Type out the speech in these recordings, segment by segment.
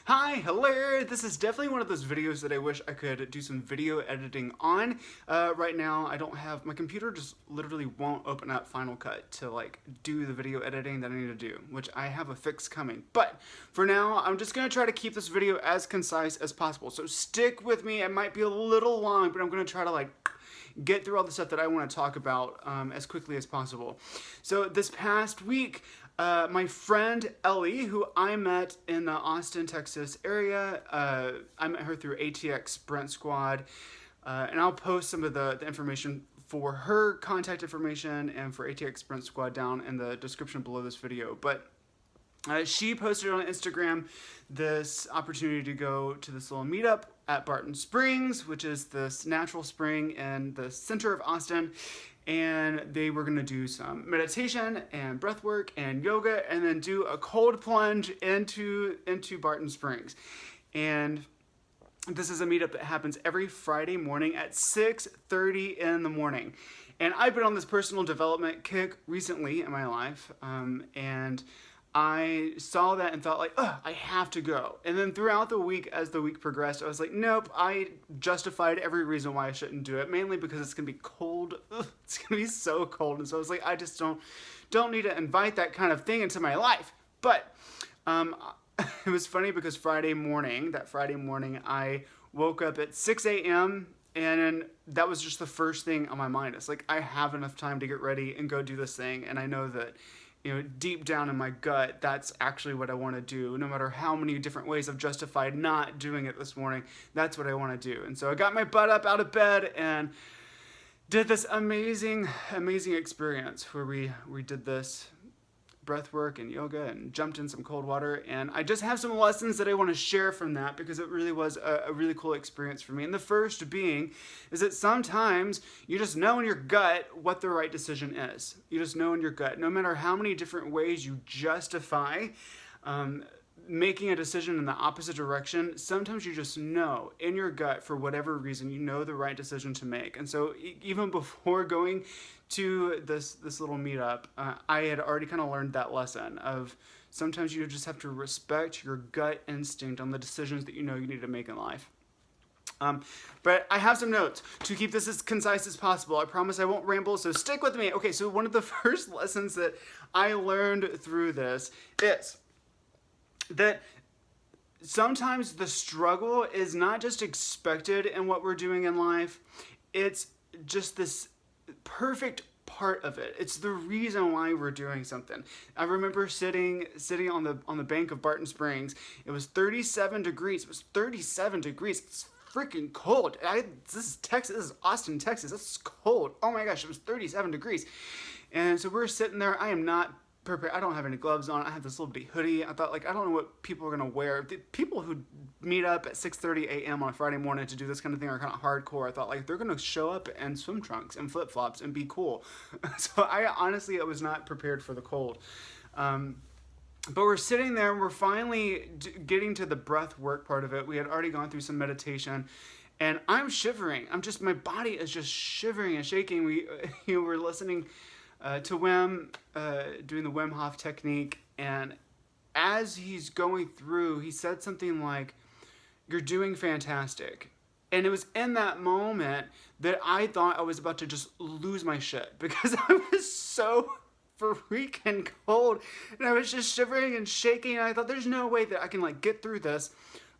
Hi, hello! This is definitely one of those videos that I wish I could do some video editing on. Right now, I don't have, my computer just literally won't open up Final Cut to like do the video editing that I need to do, which I have a fix coming. But for now, I'm just gonna try to keep this video as concise as possible. So stick with me, it might be a little long, but I'm gonna try to like get through all the stuff that I want to talk about as quickly as possible. So this past week, my friend Ellie, who I met in the Austin, Texas area, I met her through ATX Sprint Squad, and I'll post some of the information for her contact information and for ATX Sprint Squad down in the description below this video. But she posted on Instagram this opportunity to go to this little meetup at Barton Springs, which is this natural spring in the center of Austin. And they were gonna do some meditation and breath work and yoga and then do a cold plunge into Barton Springs. And this is a meetup that happens every Friday morning at 6:30 in the morning. And I've been on this personal development kick recently in my life, and I saw that and thought like, oh, I have to go. And then throughout the week, as the week progressed, I was like, nope, I justified every reason why I shouldn't do it, mainly because it's gonna be cold. Ugh, it's gonna be so cold. And so I was like, I just don't need to invite that kind of thing into my life. But it was funny because Friday morning, I woke up at 6 a.m. and that was just the first thing on my mind. It's like, I have enough time to get ready and go do this thing. And I know that, you know, deep down in my gut, that's actually what I want to do. No matter how many different ways I've justified not doing it this morning, that's what I want to do. And so I got my butt up out of bed and did this amazing experience where we did this breath work and yoga and jumped in some cold water. And I just have some lessons that I want to share from that because it really was a really cool experience for me. And the first being is that sometimes you just know in your gut what the right decision is. You just know in your gut, no matter how many different ways you justify making a decision in the opposite direction, sometimes you just know in your gut, for whatever reason, you know the right decision to make. And so even before going to this little meetup, I had already kind of learned that lesson of sometimes you just have to respect your gut instinct on the decisions that you know you need to make in life. But I have some notes to keep this as concise as possible. I promise I won't ramble, so stick with me. Okay, so one of the first lessons that I learned through this is that sometimes the struggle is not just expected in what we're doing in life, it's just this perfect part of it. It's the reason why we're doing something. I remember sitting on the bank of Barton Springs. It was 37 degrees. It was 37 degrees. It's freaking cold. This is Texas. This is Austin, Texas. It's cold. Oh my gosh, it was 37 degrees. And so we're sitting there. I am not prepared. I don't have any gloves on. I have this little bitty hoodie. I thought, like, I don't know what people are gonna wear. The people who meet up at 6:30 a.m. on a Friday morning to do this kind of thing are kind of hardcore. I thought, like, they're gonna show up in swim trunks and flip flops and be cool. So I was not prepared for the cold. But we're sitting there. We're finally getting to the breath work part of it. We had already gone through some meditation. And I'm shivering. My body is just shivering and shaking. We're listening to Wim, doing the Wim Hof technique, and as he's going through, he said something like, "You're doing fantastic." And it was in that moment that I thought I was about to just lose my shit because I was so freaking cold, and I was just shivering and shaking, and I thought, there's no way that I can like get through this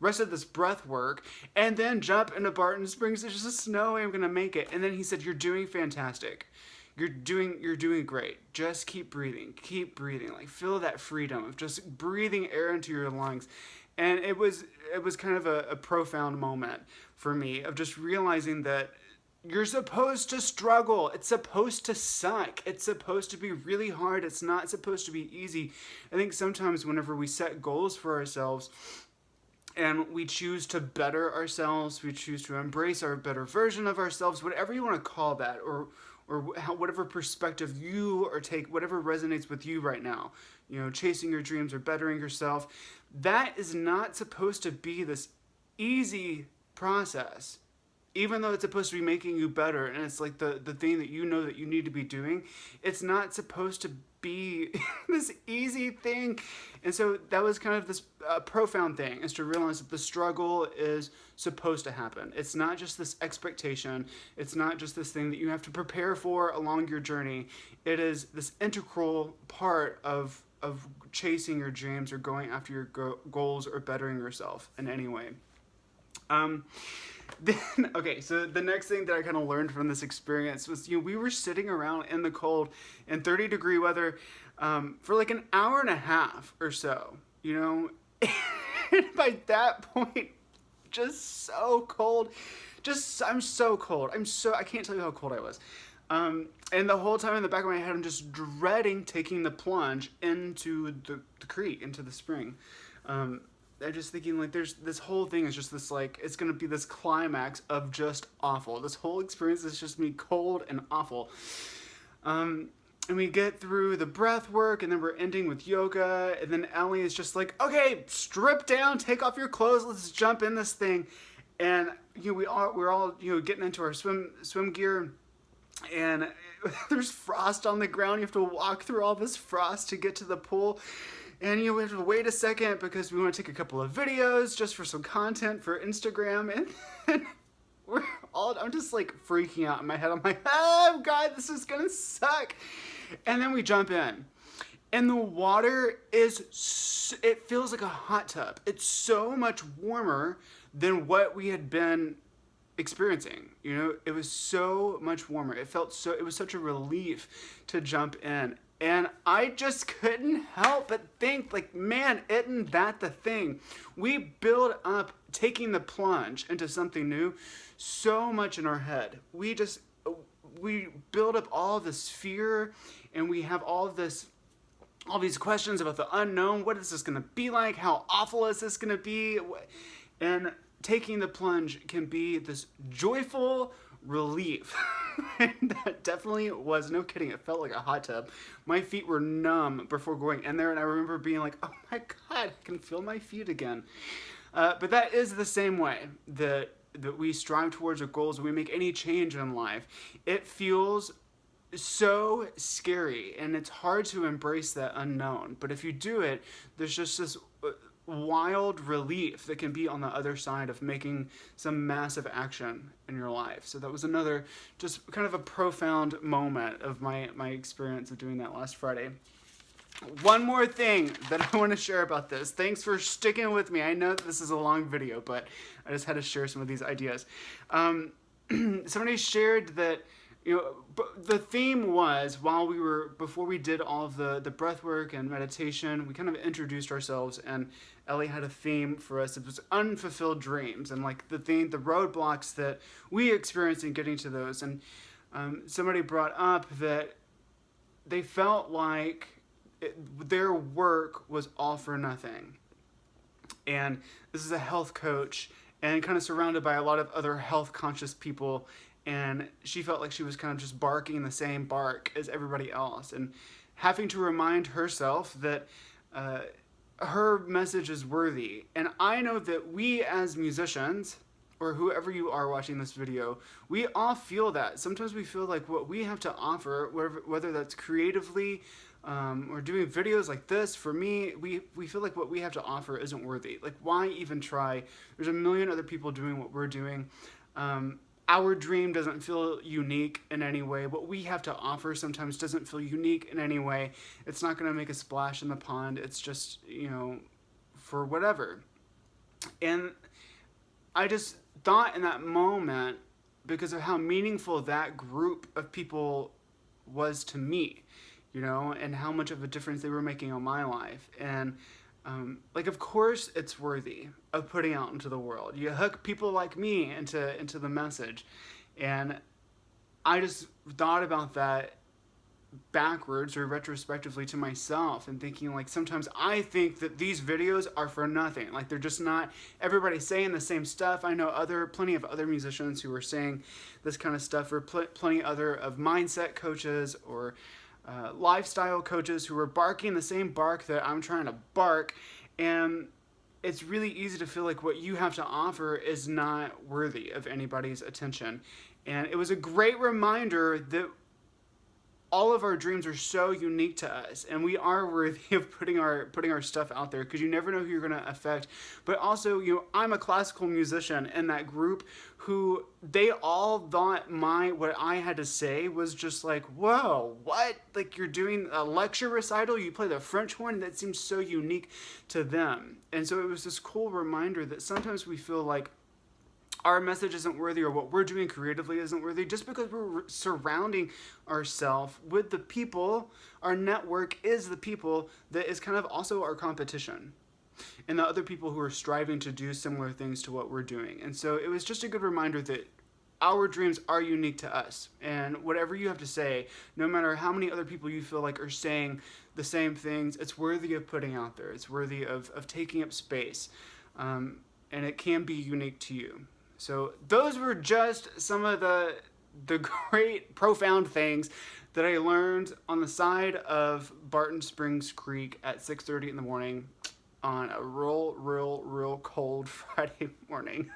rest of this breath work and then jump into Barton Springs. There's just no way I'm gonna make it. And then he said, "You're doing fantastic. You're doing great. Just keep breathing. Like, feel that freedom of just breathing air into your lungs." And it was kind of a profound moment for me of just realizing that you're supposed to struggle. It's supposed to suck. It's supposed to be really hard. It's not supposed to be easy. I think sometimes whenever we set goals for ourselves and we choose to better ourselves, we choose to embrace our better version of ourselves, whatever you want to call that, or whatever perspective you or take, whatever resonates with you right now, you know, chasing your dreams or bettering yourself, that is not supposed to be this easy process. Even though it's supposed to be making you better and it's like the thing that you know that you need to be doing, it's not supposed to be this easy thing. And so that was kind of this profound thing, is to realize that the struggle is supposed to happen. It's not just this expectation. It's not just this thing that you have to prepare for along your journey. It is this integral part of chasing your dreams or going after your goals or bettering yourself in any way. Then, okay, so the next thing that I kind of learned from this experience was, we were sitting around in the cold in 30-degree weather for like an hour and a half or so, and by that point, just so cold. I'm so cold. I can't tell you how cold I was. And the whole time in the back of my head, I'm just dreading taking the plunge into the creek, into the spring. I'm just thinking, like, there's this whole thing is just this, like, it's going to be this climax of just awful. This whole experience is just me cold and awful. And we get through the breath work, and then we're ending with yoga, and then Ellie is just like, okay, strip down, take off your clothes, let's jump in this thing. And, we're all getting into our swim gear, and there's frost on the ground. You have to walk through all this frost to get to the pool. And we have to wait a second because we want to take a couple of videos just for some content for Instagram. And I'm just like freaking out in my head. I'm like, oh God, this is gonna suck. And then we jump in. And the water it feels like a hot tub. It's so much warmer than what we had been experiencing. It was so much warmer. It was such a relief to jump in. And I just couldn't help but think, like, man, isn't that the thing? We build up taking the plunge into something new so much in our head. We build up all this fear, and we have all these questions about the unknown. What is this going to be like? How awful is this going to be? And taking the plunge can be this joyful relief. And that definitely was, no kidding, it felt like a hot tub. My feet were numb before going in there, and I remember being like, oh my God, I can feel my feet again. But that is the same way that we strive towards our goals, and we make any change in life. It feels so scary, and it's hard to embrace that unknown. But if you do it, there's just this wild relief that can be on the other side of making some massive action in your life. So that was another just kind of a profound moment of my experience of doing that last Friday. One more thing that I want to share about this. Thanks for sticking with me. I know that this is a long video, but I just had to share some of these ideas. Somebody shared that the theme was, before we did all of the breath work and meditation, we kind of introduced ourselves, and Ellie had a theme for us. It was unfulfilled dreams, and like the roadblocks that we experienced in getting to those. And somebody brought up that they felt like their work was all for nothing. And this is a health coach, and kind of surrounded by a lot of other health conscious people. And she felt like she was kind of just barking the same bark as everybody else, and having to remind herself that her message is worthy. And I know that we as musicians, or whoever you are watching this video, we all feel that. Sometimes we feel like what we have to offer, whether that's creatively or doing videos like this, for me, we feel like what we have to offer isn't worthy. Like, why even try? There's a million other people doing what we're doing. Our dream doesn't feel unique in any way. What we have to offer sometimes doesn't feel unique in any way. It's not going to make a splash in the pond. It's just, for whatever. And I just thought in that moment, because of how meaningful that group of people was to me, and how much of a difference they were making on my life. And of course it's worthy of putting out into the world. You hook people like me into the message. And I just thought about that backwards or retrospectively to myself, and thinking, like, sometimes I think that these videos are for nothing. Like, they're just not, everybody's saying the same stuff. I know plenty of other musicians who are saying this kind of stuff, or plenty other of mindset coaches or lifestyle coaches who are barking the same bark that I'm trying to bark. And it's really easy to feel like what you have to offer is not worthy of anybody's attention. And it was a great reminder that all of our dreams are so unique to us, and we are worthy of putting our stuff out there, because you never know who you're going to affect. But also, you know, I'm a classical musician in that group who they all thought what I had to say was just like, whoa, what? Like, you're doing a lecture recital, you play the French horn? That seems so unique to them. And so it was this cool reminder that sometimes we feel like our message isn't worthy, or what we're doing creatively isn't worthy, just because we're surrounding ourselves with the people. Our network is the people that is kind of also our competition, and the other people who are striving to do similar things to what we're doing. And so it was just a good reminder that our dreams are unique to us, and whatever you have to say, no matter how many other people you feel like are saying the same things, it's worthy of putting out there. It's worthy of taking up space, and it can be unique to you. So those were just some of the great, profound things that I learned on the side of Barton Springs Creek at 6:30 in the morning on a real cold Friday morning.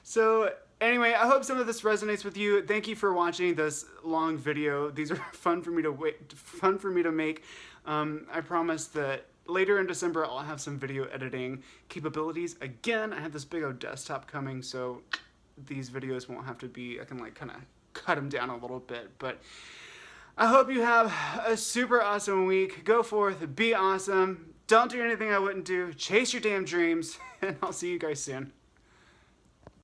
So anyway, I hope some of this resonates with you. Thank you for watching this long video. These are fun for me to make. I promise that later in December, I'll have some video editing capabilities. Again, I have this big old desktop coming, so these videos won't have to be, I can like kind of cut them down a little bit. But I hope you have a super awesome week. Go forth, be awesome. Don't do anything I wouldn't do. Chase your damn dreams, and I'll see you guys soon.